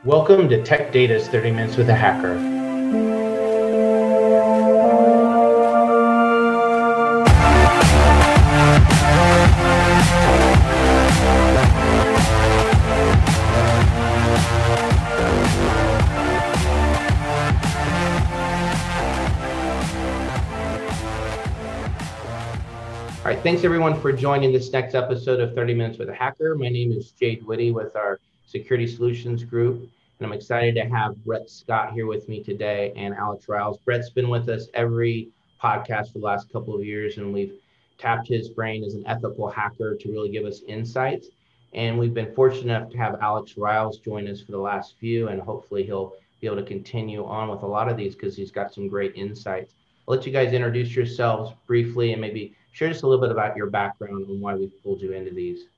Welcome to Tech Data's 30 Minutes with a Hacker. All right, thanks everyone for joining this next episode of 30 Minutes with a Hacker. My name is Jade, Witte with our Security Solutions Group, and I'm excited to have Brett Scott here with me today and Alex Ryals. Brett's been with us every podcast for the last couple of years, and we've tapped his brain as an ethical hacker to really give us insights. And we've been fortunate enough to have Alex Ryals join us for the last few, and hopefully he'll be able to continue on with a lot of these because he's got some great insights. I'll let you guys introduce yourselves briefly and maybe share just a little bit about your background and why we've pulled you into these.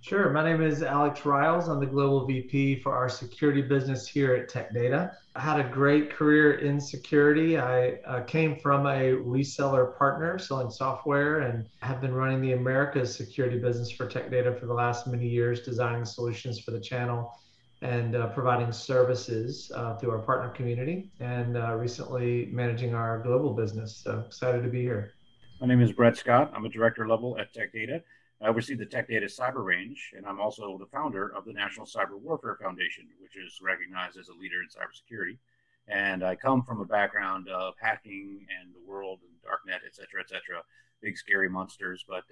Sure. My name is Alex Ryals. I'm the Global VP for our security business here at Tech Data. I had a great career in security. I came from a reseller partner selling software and have been running the Americas security business for Tech Data for the last many years, designing solutions for the channel and providing services through our partner community, and recently managing our global business. So excited to be here. My name is Brett Scott. I'm a director level at Tech Data. I oversee the Tech Data Cyber Range, and I'm also the founder of the National Cyber Warfare Foundation, which is recognized as a leader in cybersecurity. And I come from a background of hacking and the world and darknet, et cetera, big scary monsters. But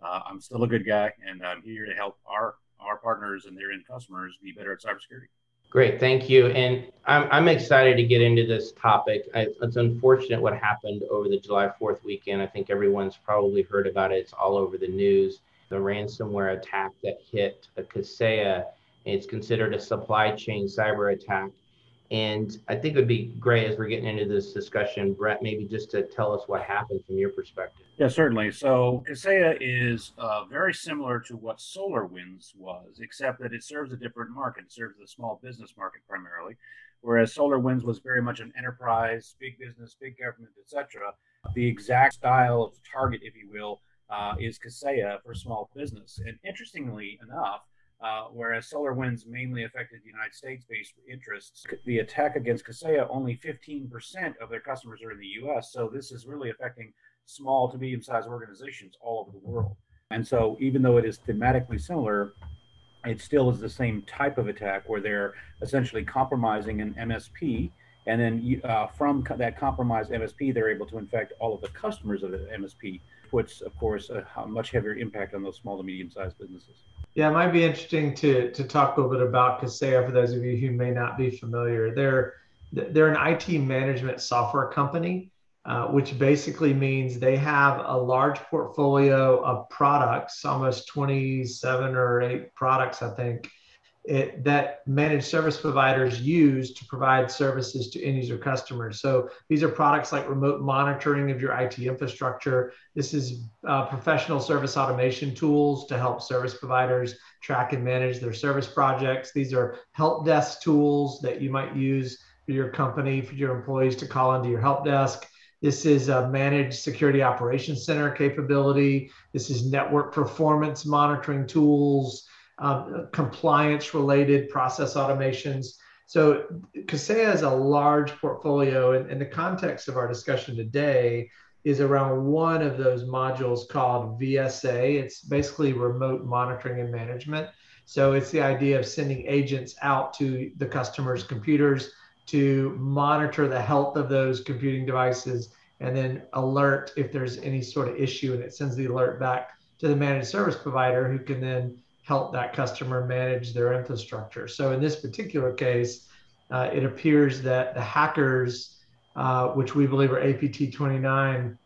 I'm still a good guy, and I'm here to help our partners and their end customers be better at cybersecurity. Great, thank you. And I'm excited to get into this topic. It's unfortunate what happened over the July 4th weekend. I think everyone's probably heard about it. It's all over the news. The ransomware attack that hit Kaseya. It's considered a supply chain cyber attack. And I think it would be great as we're getting into this discussion, Brett, maybe just to tell us what happened from your perspective. Yeah, certainly. So Kaseya is very similar to what SolarWinds was, except that it serves a different market. It serves the small business market primarily, whereas SolarWinds was very much an enterprise, big business, big government, etc. The exact style of target, if you will, is Kaseya for small business. And interestingly enough, whereas SolarWinds mainly affected United States-based interests, the attack against Kaseya, only 15% of their customers are in the US. So this is really affecting small to medium-sized organizations all over the world. And so even though it is thematically similar, it still is the same type of attack where they're essentially compromising an MSP. And then from that compromised MSP, they're able to infect all of the customers of the MSP, puts, of course, a much heavier impact on those small to medium-sized businesses. Yeah, it might be interesting to talk a little bit about Kaseya for those of you who may not be familiar. They're an IT management software company, which basically means they have a large portfolio of products, almost 27 or 8 products, I think, that managed service providers use to provide services to end user customers. So these are products like remote monitoring of your IT infrastructure. This is professional service automation tools to help service providers track and manage their service projects. These are help desk tools that you might use for your company, for your employees to call into your help desk. This is a managed security operations center capability. This is network performance monitoring tools, compliance-related process automations. So Kaseya has a large portfolio, and the context of our discussion today is around one of those modules called VSA. It's basically remote monitoring and management. So it's the idea of sending agents out to the customer's computers to monitor the health of those computing devices and then alert if there's any sort of issue, and it sends the alert back to the managed service provider who can then help that customer manage their infrastructure. So in this particular case, it appears that the hackers, which we believe are APT29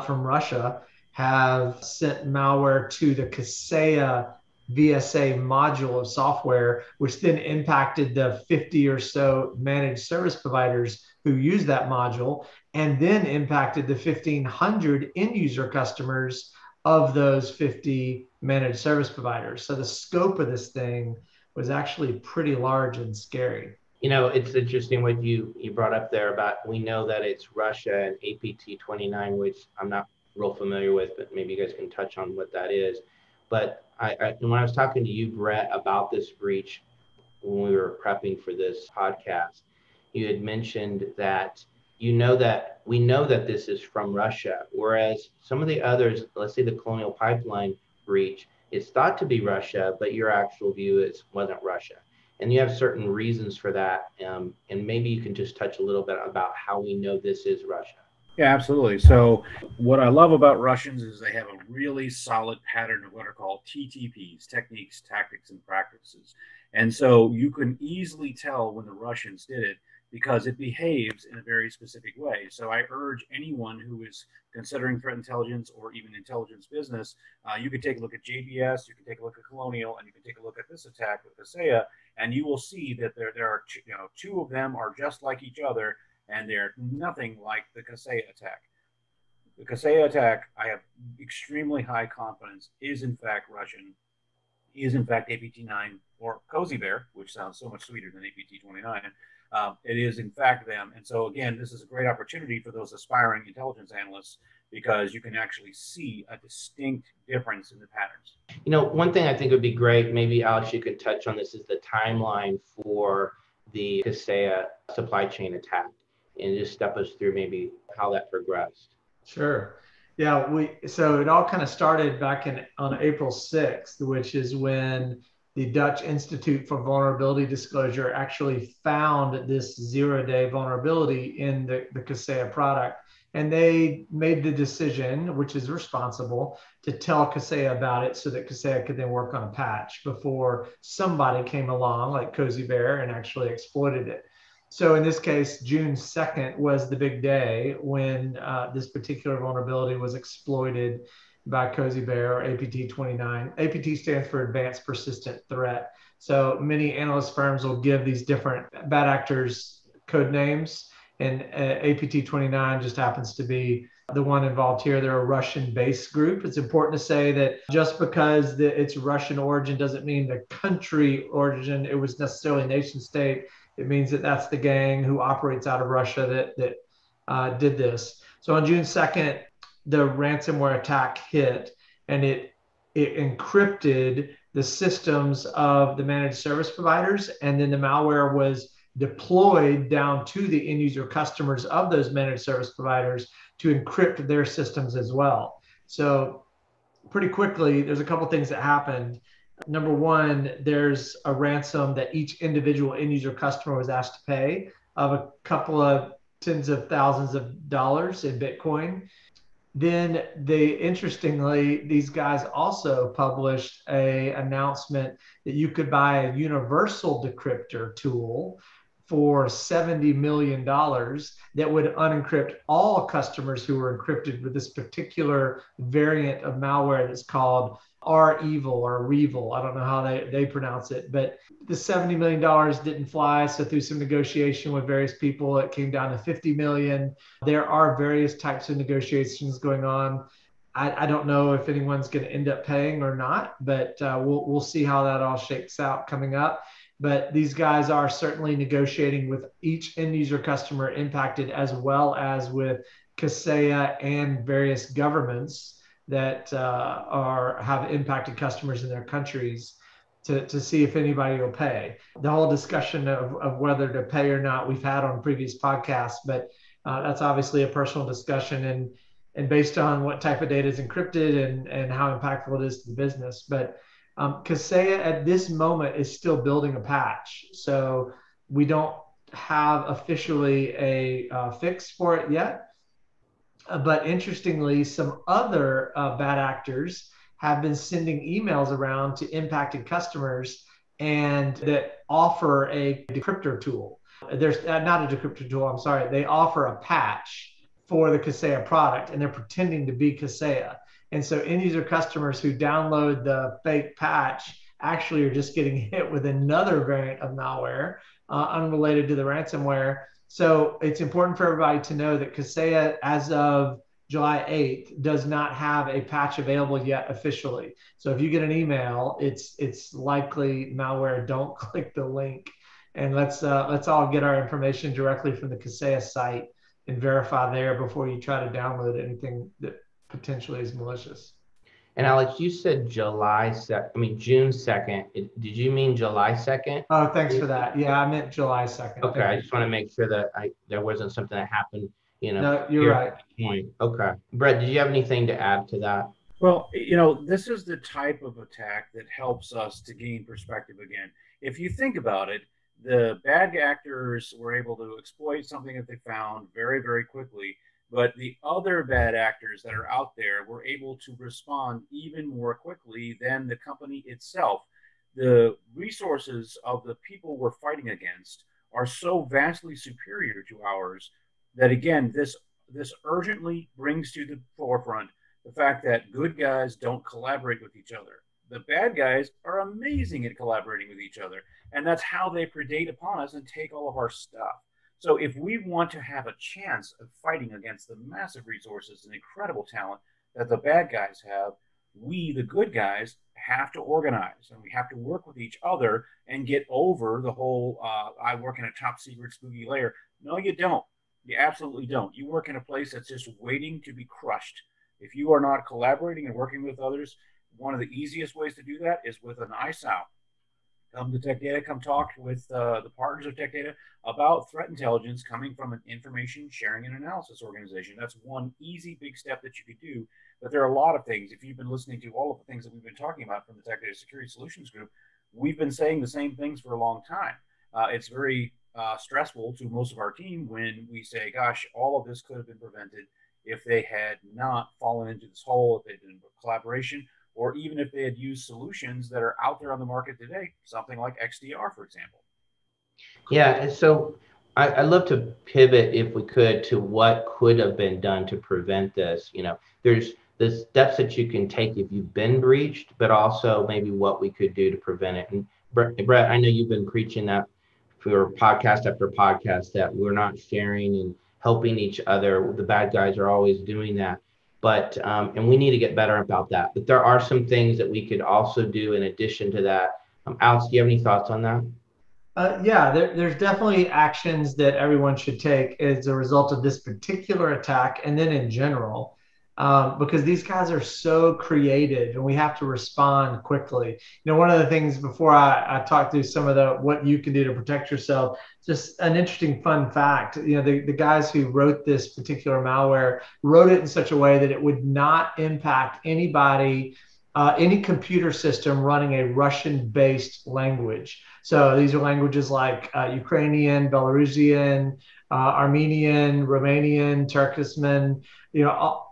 from Russia, have sent malware to the Kaseya VSA module of software, which then impacted the 50 or so managed service providers who use that module, and then impacted the 1,500 end user customers of those 50 managed service providers. So the scope of this thing was actually pretty large and scary. You know, it's interesting what you brought up there about, we know that it's Russia and APT29, which I'm not real familiar with, but maybe you guys can touch on what that is. But when I was talking to you, Brett, about this breach, when we were prepping for this podcast, you had mentioned that we know that this is from Russia, whereas some of the others, let's say the Colonial Pipeline breach, it's thought to be Russia, but your actual view is wasn't Russia. And you have certain reasons for that. And maybe you can just touch a little bit about how we know this is Russia. Yeah, absolutely. So what I love about Russians is they have a really solid pattern of what are called TTPs, techniques, tactics, and practices. And so you can easily tell when the Russians did it because it behaves in a very specific way. So I urge anyone who is considering threat intelligence or even intelligence business, you can take a look at JBS, you can take a look at Colonial, and you can take a look at this attack with Kaseya, and you will see that there are two of them are just like each other, and they're nothing like the Kaseya attack. The Kaseya attack, I have extremely high confidence, is in fact Russian, is in fact APT9 or Cozy Bear, which sounds so much sweeter than APT29. It is in fact them. And so again, this is a great opportunity for those aspiring intelligence analysts because you can actually see a distinct difference in the patterns. One thing I think would be great, maybe Alex, you could touch on this, is the timeline for the Kaseya supply chain attack and just step us through maybe how that progressed. Sure. Yeah, so it all kind of started back on April 6th, which is when the Dutch Institute for Vulnerability Disclosure actually found this 0-day vulnerability in the Kaseya product. And they made the decision, which is responsible, to tell Kaseya about it so that Kaseya could then work on a patch before somebody came along like Cozy Bear and actually exploited it. So in this case, June 2nd was the big day when this particular vulnerability was exploited by Cozy Bear or APT29. APT stands for Advanced Persistent Threat. So many analyst firms will give these different bad actors code names, and APT29 just happens to be the one involved here. They're a Russian-based group. It's important to say that just because it's Russian origin doesn't mean the country origin, it was necessarily nation state. It means that that's the gang who operates out of Russia that did this. So on June 2nd, the ransomware attack hit, and it encrypted the systems of the managed service providers, and then the malware was deployed down to the end user customers of those managed service providers to encrypt their systems as well. So pretty quickly, there's a couple of things that happened. Number one, there's a ransom that each individual end user customer was asked to pay of a couple of tens of thousands of dollars in Bitcoin. Then interestingly, these guys also published an announcement that you could buy a universal decryptor tool for $70 million that would unencrypt all customers who were encrypted with this particular variant of malware that's called R-Evil or Revil. I don't know how they pronounce it, but the $70 million didn't fly. So through some negotiation with various people, it came down to 50 million. There are various types of negotiations going on. I don't know if anyone's going to end up paying or not, but we'll see how that all shakes out coming up. But these guys are certainly negotiating with each end user customer impacted, as well as with Kaseya and various governments that have impacted customers in their countries to see if anybody will pay. The whole discussion of whether to pay or not we've had on previous podcasts, but that's obviously a personal discussion and based on what type of data is encrypted and how impactful it is to the business. But Kaseya at this moment is still building a patch. So we don't have officially a fix for it yet. But interestingly, some other bad actors have been sending emails around to impacted customers and that offer a decryptor tool. There's not a decryptor tool, I'm sorry. They offer a patch for the Kaseya product, and they're pretending to be Kaseya. And so end user customers who download the fake patch actually are just getting hit with another variant of malware unrelated to the ransomware. So it's important for everybody to know that Kaseya, as of July 8th, does not have a patch available yet officially. So if you get an email, it's likely malware. Don't click the link, and let's all get our information directly from the Kaseya site and verify there before you try to download anything that potentially is malicious. And Alex, you said June 2nd. Did you mean July 2nd? Oh, thanks for that. Yeah, I meant July 2nd. Okay, I just want to make sure that there wasn't something that happened, No, you're here right. at the point. Okay. Brett, did you have anything to add to that? Well, this is the type of attack that helps us to gain perspective again. If you think about it, the bad actors were able to exploit something that they found very, very quickly, but the other bad actors that are out there were able to respond even more quickly than the company itself. The resources of the people we're fighting against are so vastly superior to ours that, again, this urgently brings to the forefront the fact that good guys don't collaborate with each other. The bad guys are amazing at collaborating with each other, and that's how they predate upon us and take all of our stuff. So if we want to have a chance of fighting against the massive resources and incredible talent that the bad guys have, we, the good guys, have to organize, and we have to work with each other and get over the whole I work in a top secret spooky layer. No, you don't. You absolutely don't. You work in a place that's just waiting to be crushed. If you are not collaborating and working with others, one of the easiest ways to do that is with an ISOW. Come to Tech Data, come talk with the partners of Tech Data about threat intelligence coming from an information sharing and analysis organization. That's one easy big step that you could do. But there are a lot of things. If you've been listening to all of the things that we've been talking about from the Tech Data Security Solutions Group, we've been saying the same things for a long time. It's very stressful to most of our team when we say, gosh, all of this could have been prevented if they had not fallen into this hole, if they didn't have collaboration, or even if they had used solutions that are out there on the market today, something like Xdr, for example. Yeah, so I'd love to pivot, if we could, to what could have been done to prevent this. There's the steps that you can take if you've been breached, but also maybe what we could do to prevent it. And Brett, I know you've been preaching that for podcast after podcast, that we're not sharing and helping each other. The bad guys are always doing that. But and we need to get better about that. But there are some things that we could also do in addition to that. Alex, do you have any thoughts on that? Yeah, there's definitely actions that everyone should take as a result of this particular attack, and then in general, because these guys are so creative, and we have to respond quickly. One of the things before I talk through some of what you can do to protect yourself, just an interesting fun fact. The guys who wrote this particular malware wrote it in such a way that it would not impact anybody. Any computer system running a Russian-based language. So these are languages like Ukrainian, Belarusian, Armenian, Romanian, Turkistan.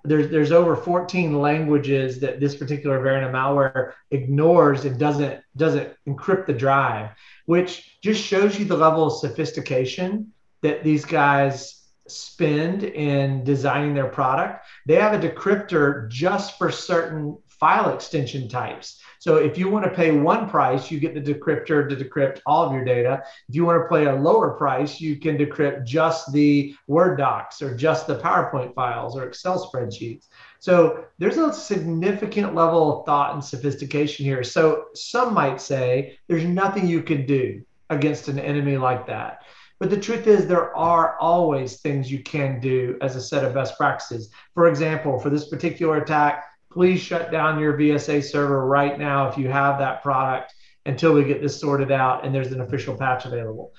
There's over 14 languages that this particular variant of malware ignores and doesn't encrypt the drive, which just shows you the level of sophistication that these guys spend in designing their product. They have a decryptor just for certain file extension types. So if you want to pay one price, you get the decryptor to decrypt all of your data. If you want to pay a lower price, you can decrypt just the Word docs or just the PowerPoint files or Excel spreadsheets. So there's a significant level of thought and sophistication here. So some might say there's nothing you can do against an enemy like that. But the truth is, there are always things you can do as a set of best practices. For example, for this particular attack, please shut down your VSA server right now if you have that product until we get this sorted out and there's an official patch available.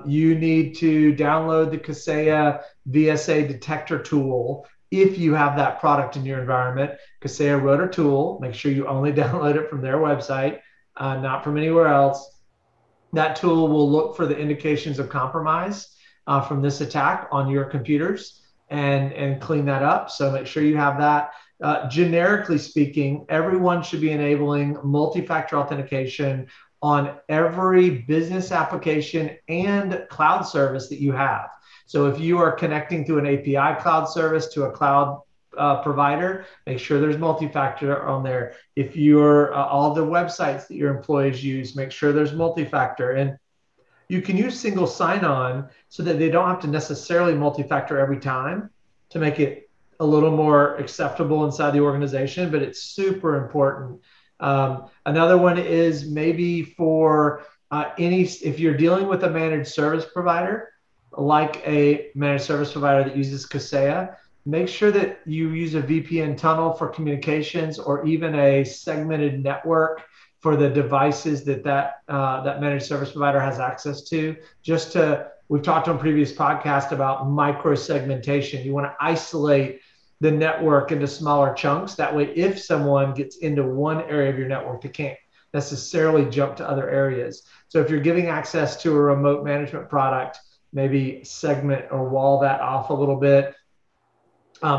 You need to download the Kaseya VSA detector tool if you have that product in your environment. Kaseya wrote a tool. Make sure you only download it from their website, not from anywhere else. That tool will look for the indications of compromise from this attack on your computers and clean that up. So make sure you have that. Generically speaking, everyone should be enabling multi-factor authentication on every business application and cloud service that you have. So if you are connecting to an API cloud service to a cloud provider, make sure there's multi-factor on there. If you're all the websites that your employees use, make sure there's multi-factor. And you can use single sign-on so that they don't have to necessarily multi-factor every time to make it a little more acceptable inside the organization, but it's super important. Another one is maybe for if you're dealing with a managed service provider, like a managed service provider that uses Kaseya, make sure that you use a VPN tunnel for communications, or even a segmented network for the devices that managed service provider has access to. We've talked on previous podcasts about micro segmentation. You want to isolate the network into smaller chunks. That way, if someone gets into one area of your network, they can't necessarily jump to other areas. So if you're giving access to a remote management product, maybe segment or wall that off a little bit.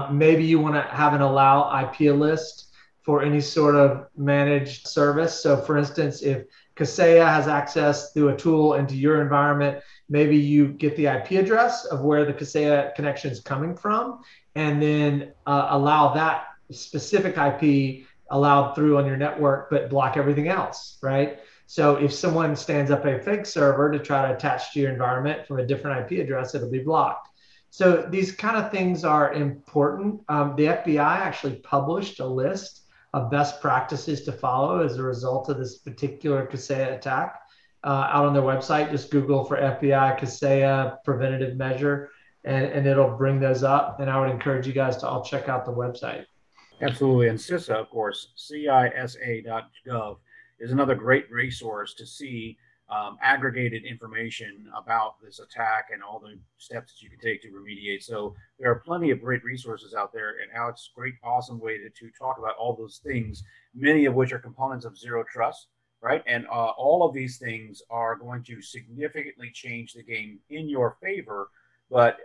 Maybe you want to have an allow IP list for any sort of managed service. So for instance, if Kaseya has access through a tool into your environment, maybe you get the IP address of where the Kaseya connection is coming from, and then allow that specific IP allowed through on your network, but block everything else, right? So if someone stands up a fake server to try to attach to your environment from a different IP address, it'll be blocked. So these kind of things are important. The FBI actually published a list of best practices to follow as a result of this particular Kaseya attack out on their website. Just Google for FBI Kaseya preventative measure, and it'll bring those up. And I would encourage you guys to all check out the website. Absolutely. And CISA, of course, CISA.gov is another great resource to see aggregated information about this attack and all the steps that you can take to remediate. So there are plenty of great resources out there. And Alex, great, awesome way to talk about all those things, many of which are components of zero trust, right? And all of these things are going to significantly change the game in your favor. But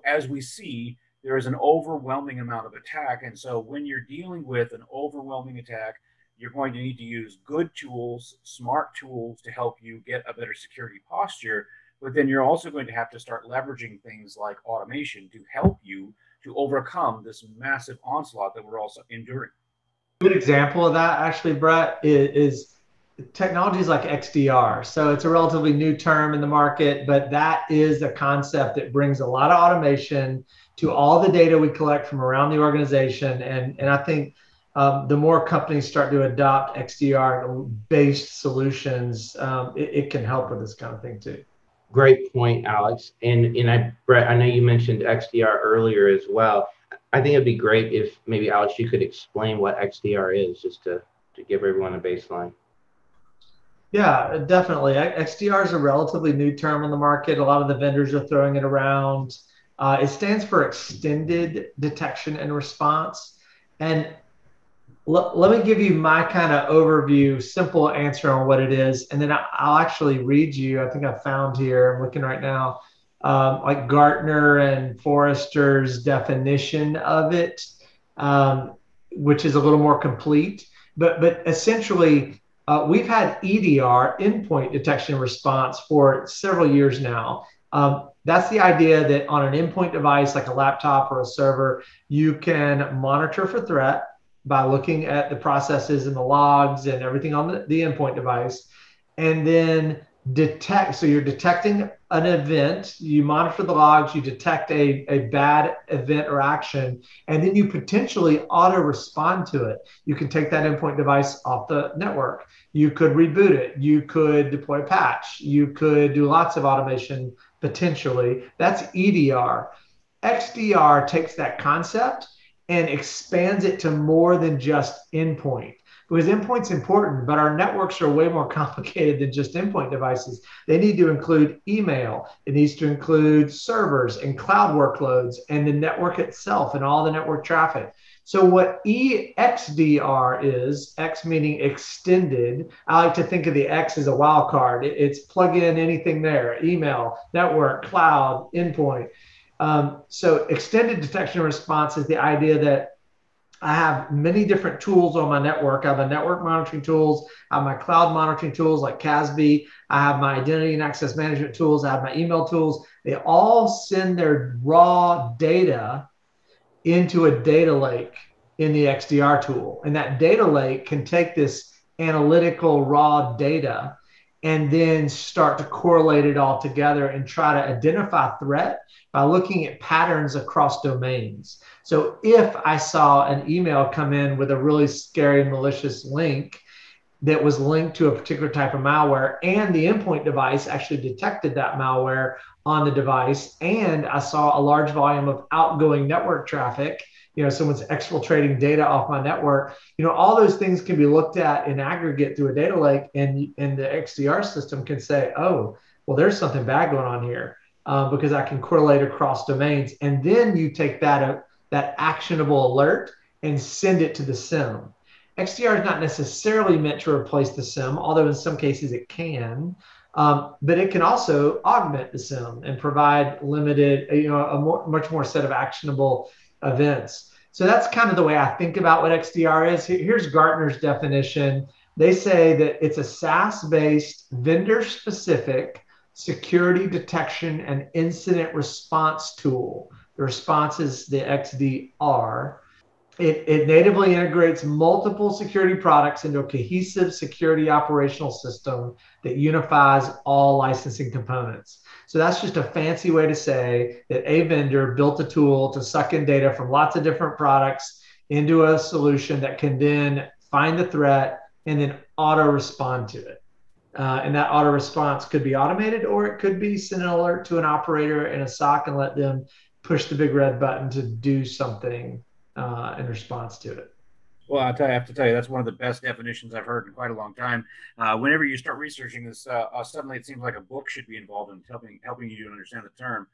as we see, there is an overwhelming amount of attack. And so when you're dealing with an overwhelming attack, you're going to need to use good tools, smart tools to help you get a better security posture. But then you're also going to have to start leveraging things like automation to help you to overcome this massive onslaught that we're also enduring. A good example of that, actually, Brett, is technologies like Xdr. So it's a relatively new term in the market, but that is a concept that brings a lot of automation to all the data we collect from around the organization. And I think the more companies start to adopt XDR-based solutions, it can help with this kind of thing too. Great point, Alex. And Brett, I know you mentioned XDR earlier as well. I think it'd be great if maybe, Alex, you could explain what XDR is, just to give everyone a baseline. Yeah, definitely. XDR is a relatively new term on the market. A lot of the vendors are throwing it around. It stands for Extended Detection and Response. And let me give you my kind of overview, simple answer on what it is. And then I'll actually read you, I think I found here, I'm looking right now, like Gartner and Forrester's definition of it, which is a little more complete. But essentially, we've had EDR, endpoint detection and response, for several years now. That's the idea that on an endpoint device like a laptop or a server, you can monitor for threat by looking at the processes and the logs and everything on the endpoint device, and then detect. So you're detecting an event, you monitor the logs, you detect a bad event or action, and then you potentially auto respond to it. You can take that endpoint device off the network. You could reboot it. You could deploy a patch. You could do lots of automation potentially. That's EDR. XDR takes that concept and expands it to more than just endpoint. Because endpoint's important, but our networks are way more complicated than just endpoint devices. They need to include email. It needs to include servers and cloud workloads and the network itself and all the network traffic. So what XDR is, X meaning extended, I like to think of the X as a wild card. It's plug in anything there, email, network, cloud, endpoint. So extended detection and response is the idea that I have many different tools on my network. I have my network monitoring tools. I have my cloud monitoring tools like CASB. I have my identity and access management tools. I have my email tools. They all send their raw data into a data lake in the XDR tool. And that data lake can take this analytical raw data and then start to correlate it all together and try to identify threat by looking at patterns across domains. So if I saw an email come in with a really scary malicious link, that was linked to a particular type of malware, and the endpoint device actually detected that malware on the device. And I saw a large volume of outgoing network traffic. Someone's exfiltrating data off my network. All those things can be looked at in aggregate through a data lake, and the XDR system can say, oh, well, there's something bad going on here, because I can correlate across domains. And then you take that actionable alert and send it to the SIEM. XDR is not necessarily meant to replace the SIEM, although in some cases it can. But it can also augment the SIEM and provide limited, much more set of actionable events. So that's kind of the way I think about what XDR is. Here's Gartner's definition. They say that it's a SaaS-based, vendor-specific security detection and incident response tool. The response is the XDR. It natively integrates multiple security products into a cohesive security operational system that unifies all licensing components. So that's just a fancy way to say that a vendor built a tool to suck in data from lots of different products into a solution that can then find the threat and then auto respond to it. And that auto response could be automated, or it could be send an alert to an operator in a SOC and let them push the big red button to do something in response to it. Well, I have to tell you, that's one of the best definitions I've heard in quite a long time. Whenever you start researching this, suddenly it seems like a book should be involved in helping you to understand the term.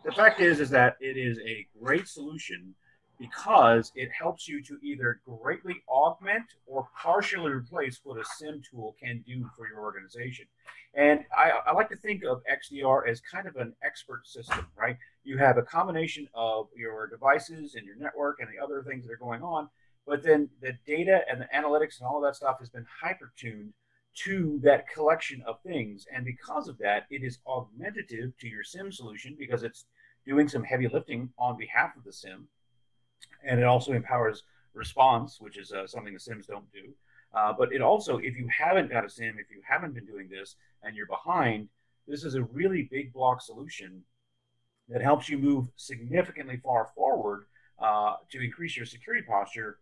The fact is that it is a great solution because it helps you to either greatly augment or partially replace what a SIEM tool can do for your organization. And I like to think of XDR as kind of an expert system, right? You have a combination of your devices and your network and the other things that are going on, but then the data and the analytics and all of that stuff has been hyper-tuned to that collection of things. And because of that, it is augmentative to your SIEM solution because it's doing some heavy lifting on behalf of the SIEM. And it also empowers response, which is something the SIEMs don't do. But it also, if you haven't got a SIEM, if you haven't been doing this and you're behind, this is a really big block solution that helps you move significantly far forward to increase your security posture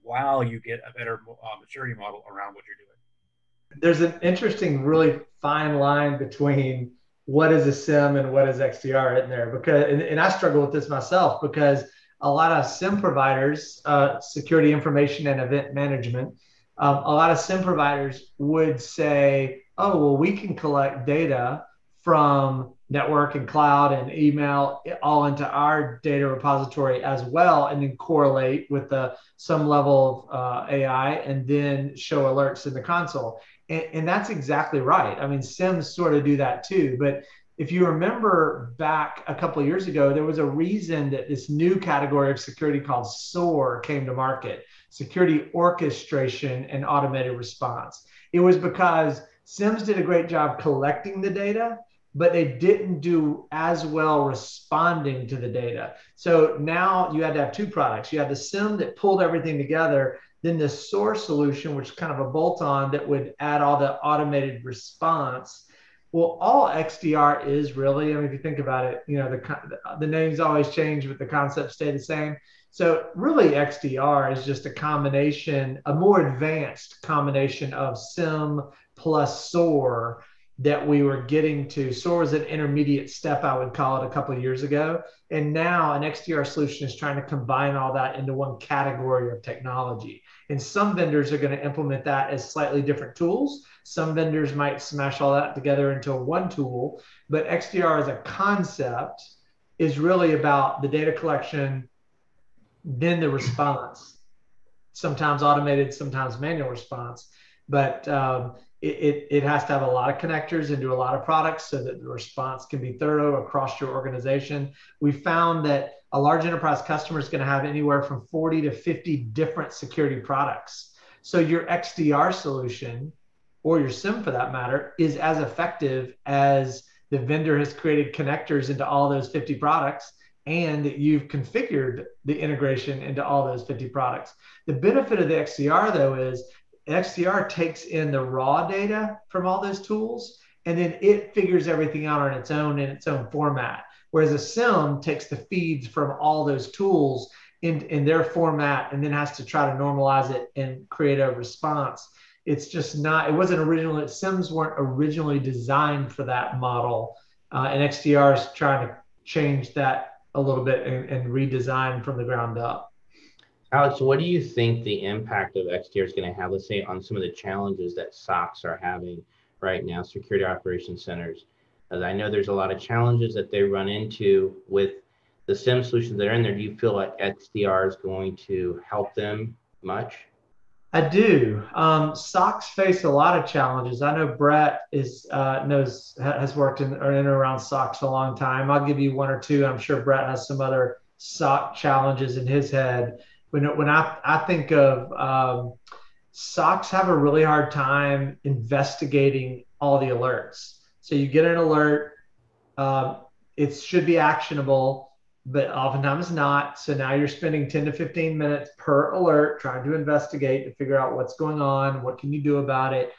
while you get a better maturity model around what you're doing. There's an interesting, really fine line between what is a SIEM and what is XDR in there, because, and I struggle with this myself, because a lot of SIEM providers, security information and event management, a lot of SIEM providers would say, oh, well, we can collect data from network and cloud and email all into our data repository as well, and then correlate with some level of AI and then show alerts in the console. And that's exactly right. I mean, SIEMs sort of do that too. But if you remember back a couple of years ago, there was a reason that this new category of security called SOAR came to market, security orchestration and automated response. It was because SIEMs did a great job collecting the data, but they didn't do as well responding to the data. So now you had to have two products. You had the SIEM that pulled everything together, then the SOAR solution, which is kind of a bolt-on that would add all the automated response. Well, all XDR is really, I mean, if you think about it, the names always change, but the concepts stay the same. So really XDR is just a combination, a more advanced combination of SIEM plus SOAR that we were getting to. SOAR was an intermediate step, I would call it, a couple of years ago. And now an XDR solution is trying to combine all that into one category of technology. And some vendors are going to implement that as slightly different tools. Some vendors might smash all that together into one tool. But XDR as a concept is really about the data collection, then the response, sometimes automated, sometimes manual response. But it has to have a lot of connectors into a lot of products so that the response can be thorough across your organization. We found that a large enterprise customer is going to have anywhere from 40 to 50 different security products. So your XDR solution, or your SIEM for that matter, is as effective as the vendor has created connectors into all those 50 products, and you've configured the integration into all those 50 products. The benefit of the XDR, though, is XDR takes in the raw data from all those tools, and then it figures everything out on its own in its own format. Whereas a SIEM takes the feeds from all those tools in their format and then has to try to normalize it and create a response. it's just not, it wasn't originally, SIMs weren't originally designed for that model. And XDR is trying to change that a little bit and redesign from the ground up. Alex, what do you think the impact of XDR is going to have, let's say, on some of the challenges that SOCs are having right now, security operations centers? As I know there's a lot of challenges that they run into with the SIM solutions that are in there. Do you feel like XDR is going to help them much? I do. SOCs face a lot of challenges. I know Brett has worked in and around SOCs a long time. I'll give you one or two. I'm sure Brett has some other SOC challenges in his head. When I think of SOCs have a really hard time investigating all the alerts. So you get an alert, it should be actionable, but oftentimes not. So now you're spending 10 to 15 minutes per alert trying to investigate to figure out what's going on, what can you do about it.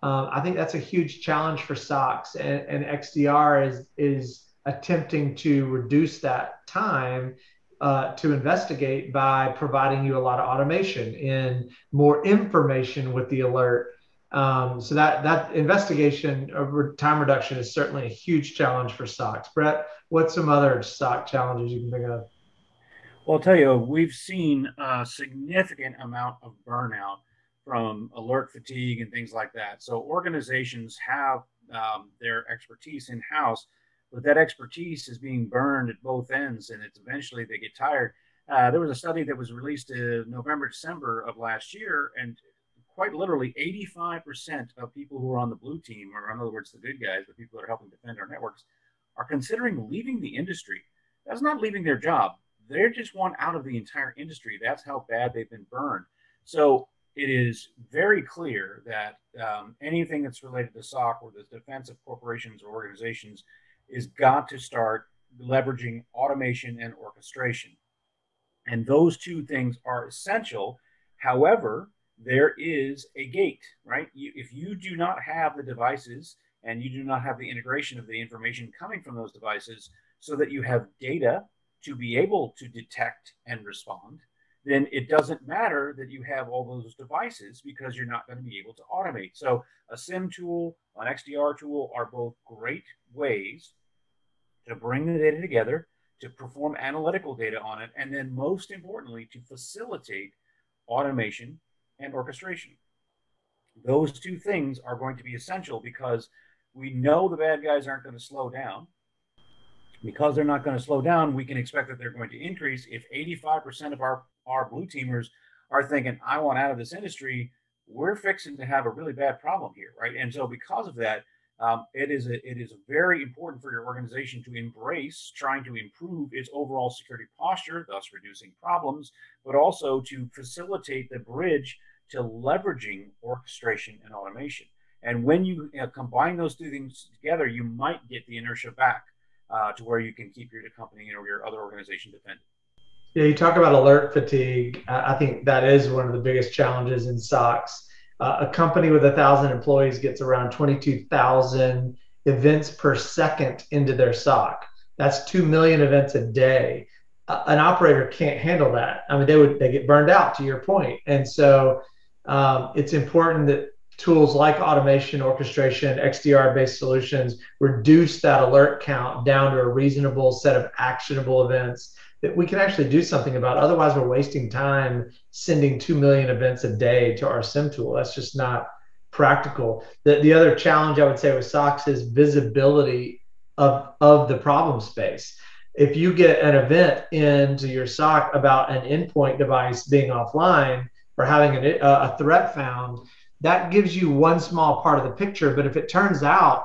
I think that's a huge challenge for SOCs, and XDR is attempting to reduce that time to investigate by providing you a lot of automation and more information with the alert. So that investigation of time reduction is certainly a huge challenge for SOCs. Brett, what's some other SOC challenges you can think of? Well, I'll tell you, we've seen a significant amount of burnout from alert fatigue and things like that. So organizations have their expertise in-house, but that expertise is being burned at both ends, and it's eventually they get tired. There was a study that was released in November, December of last year, and quite literally 85% of people who are on the blue team, or in other words, the good guys, the people that are helping defend our networks, are considering leaving the industry. That's not leaving their job. They just want out of the entire industry. That's how bad they've been burned. So it is very clear that anything that's related to SOC or the defense of corporations or organizations is got to start leveraging automation and orchestration. And those two things are essential. However, there is a gate, right? If you do not have the devices and you do not have the integration of the information coming from those devices so that you have data to be able to detect and respond, then it doesn't matter that you have all those devices because you're not going to be able to automate. So a SIM tool, an XDR tool are both great ways to bring the data together, to perform analytical data on it, and then most importantly, to facilitate automation and orchestration. Those two things are going to be essential because we know the bad guys aren't going to slow down. Because they're not going to slow down, we can expect that they're going to increase. If 85% of our blue teamers are thinking, I want out of this industry, we're fixing to have a really bad problem here, right? And so because of that, it is very important for your organization to embrace trying to improve its overall security posture, thus reducing problems, but also to facilitate the bridge to leveraging orchestration and automation. And when you combine those two things together, you might get the inertia back to where you can keep your company or your other organization defended. Yeah, you talk about alert fatigue. I think that is one of the biggest challenges in SOCs. A company with 1,000 employees gets around 22,000 events per second into their SOC. That's 2 million events a day. An operator can't handle that. I mean, they get burned out, to your point. And so it's important that tools like automation, orchestration, XDR-based solutions reduce that alert count down to a reasonable set of actionable events that we can actually do something about. Otherwise, we're wasting time sending 2 million events a day to our SIM tool. That's just not practical. The other challenge I would say with SOCs is visibility of the problem space. If you get an event into your SOC about an endpoint device being offline or having a threat found, that gives you one small part of the picture. But if it turns out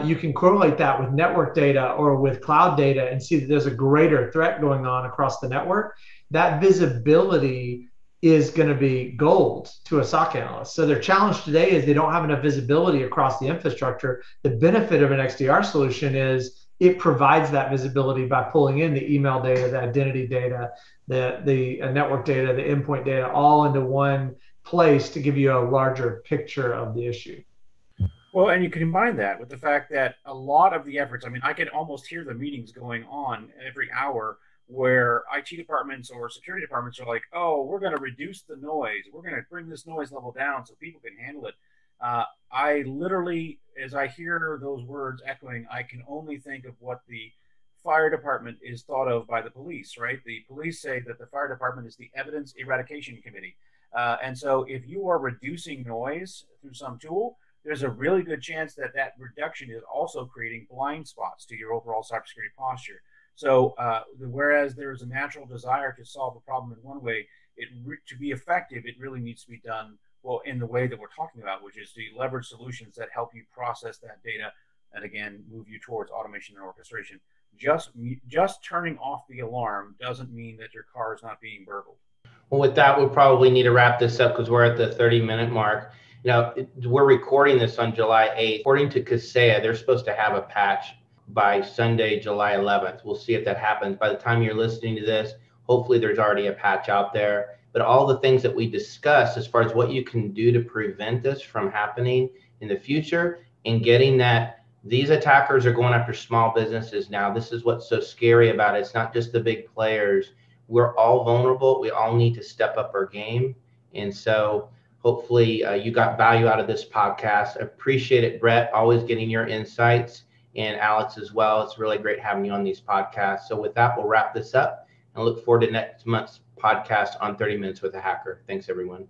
you can correlate that with network data or with cloud data and see that there's a greater threat going on across the network, that visibility is going to be gold to a SOC analyst. So their challenge today is they don't have enough visibility across the infrastructure. The benefit of an XDR solution is it provides that visibility by pulling in the email data, the identity data, the network data, the endpoint data, all into one place to give you a larger picture of the issue. Well, and you can combine that with the fact that a lot of the efforts, I mean, I can almost hear the meetings going on every hour where IT departments or security departments are like, oh, we're going to reduce the noise. We're going to bring this noise level down so people can handle it. I literally, as I hear those words echoing, I can only think of what the fire department is thought of by the police, right? The police say that the fire department is the evidence eradication committee. And so if you are reducing noise through some tool, there's a really good chance that that reduction is also creating blind spots to your overall cybersecurity posture. So whereas there's a natural desire to solve a problem in one way, to be effective, it really needs to be done well in the way that we're talking about, which is to leverage solutions that help you process that data and again move you towards automation and orchestration. Just turning off the alarm doesn't mean that your car is not being burgled. Well, with that, we'll probably need to wrap this up because we're at the 30-minute mark. Now, we're recording this on July 8th. According to Kaseya, they're supposed to have a patch by Sunday, July 11th. We'll see if that happens. By the time you're listening to this, hopefully there's already a patch out there. But all the things that we discussed as far as what you can do to prevent this from happening in the future and getting that these attackers are going after small businesses now. This is what's so scary about it. It's not just the big players. We're all vulnerable. We all need to step up our game. And so hopefully you got value out of this podcast. Appreciate it, Brett, always getting your insights, and Alex as well. It's really great having you on these podcasts. So with that, we'll wrap this up and look forward to next month's podcast on 30 Minutes with a Hacker. Thanks, everyone.